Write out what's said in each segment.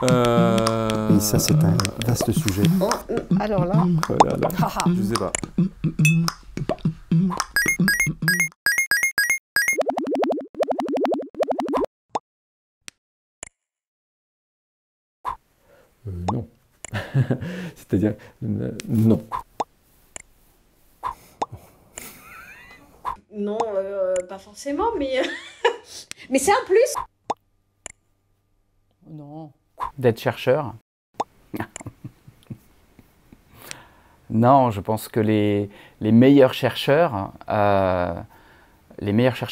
Et ça, c'est un vaste sujet. Alors là, Oh là là, je sais pas. Non. C'est-à-dire, non. Non, pas forcément, mais, mais c'est un plus. Non. D'être chercheur? Non, je pense que les meilleurs chercheurs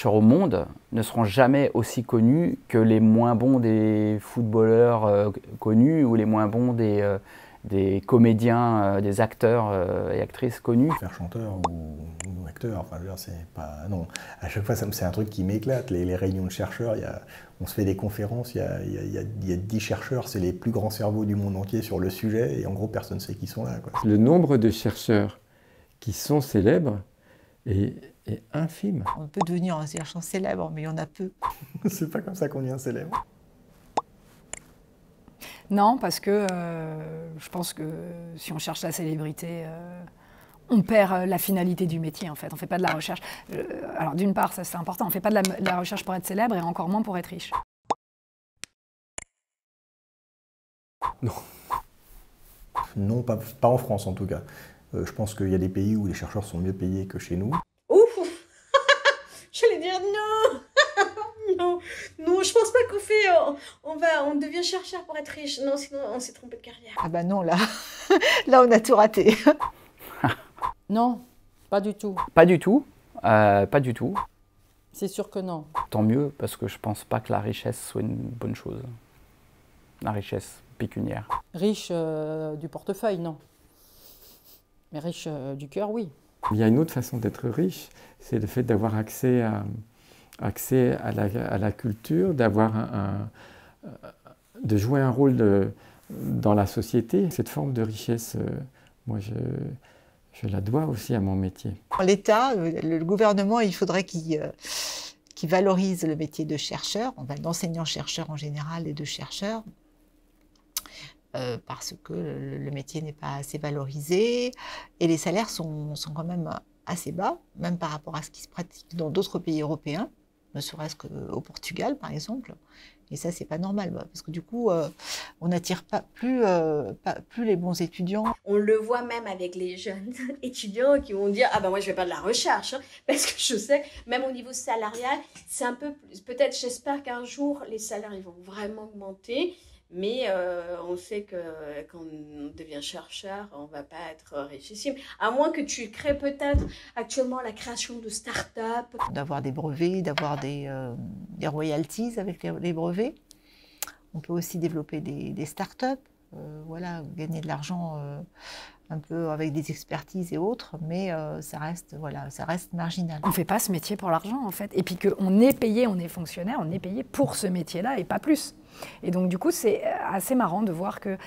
au monde ne seront jamais aussi connus que les moins bons des footballeurs connus ou les moins bons des comédiens, des acteurs et actrices connus. Faire chanteur ou acteur, enfin, je veux dire, c'est pas... Non, à chaque fois, c'est un truc qui m'éclate. Les réunions de chercheurs, on se fait des conférences, il y a 10 chercheurs, c'est les plus grands cerveaux du monde entier sur le sujet, et en gros, personne ne sait qui sont là, quoi. Le nombre de chercheurs qui sont célèbres est infime. on peut devenir un chercheur célèbre, mais il y en a peu. C'est pas comme ça qu'on devient célèbre. Non, parce que je pense que si on cherche la célébrité, on perd la finalité du métier, en fait. On ne fait pas de la recherche. Alors, d'une part, ça c'est important, on ne fait pas de la recherche pour être célèbre et encore moins pour être riche. Non. Non, pas en France en tout cas. Je pense qu'il y a des pays où les chercheurs sont mieux payés que chez nous. Ouf. J'allais dire non. Non, non, je pense pas qu'on fait, on devient chercheur pour être riche. Non, sinon on s'est trompé de carrière. Ah bah non, là, là on a tout raté. Non, pas du tout. Pas du tout, pas du tout. C'est sûr que non. Tant mieux, parce que je pense pas que la richesse soit une bonne chose. La richesse pécuniaire. Riche du portefeuille, non. Mais riche du cœur, oui. Il y a une autre façon d'être riche, c'est le fait d'avoir accès à la culture, de jouer un rôle dans la société. Cette forme de richesse, moi, je la dois aussi à mon métier. L'État, le gouvernement, il faudrait qu'il valorise le métier de chercheur, d'enseignant-chercheur en général et de chercheur, parce que le métier n'est pas assez valorisé et les salaires sont quand même assez bas, même par rapport à ce qui se pratique dans d'autres pays européens, ne serait-ce qu'au Portugal par exemple. Et ça, c'est pas normal, parce que du coup, on n'attire plus les bons étudiants. On le voit même avec les jeunes étudiants qui vont dire « Ah ben moi je vais pas de la recherche hein, parce que je sais que même au niveau salarial, c'est un peu plus... Peut-être, j'espère qu'un jour, les salaires ils vont vraiment augmenter. Mais on sait que quand on devient chercheur, on ne va pas être richissime. À moins que tu crées peut-être actuellement la création de start-up. D'avoir des brevets, d'avoir des royalties avec les brevets. On peut aussi développer des start-up, voilà, gagner de l'argent un peu avec des expertises et autres, mais ça reste marginal. On ne fait pas ce métier pour l'argent, en fait. Et puis qu'on est payé, on est fonctionnaire, on est payé pour ce métier-là et pas plus. Et donc, du coup, c'est assez marrant de voir que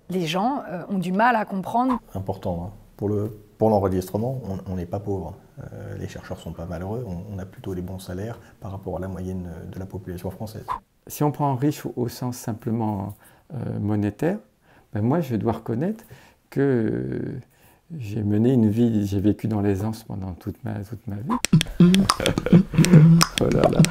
les gens ont du mal à comprendre. Important, hein. Pour l'enregistrement, on n'est pas pauvre. Les chercheurs ne sont pas malheureux, on a plutôt les bons salaires par rapport à la moyenne de la population française. Si on prend riche au sens simplement monétaire, ben moi je dois reconnaître que j'ai mené une vie, j'ai vécu dans l'aisance pendant toute ma vie. Oh là là.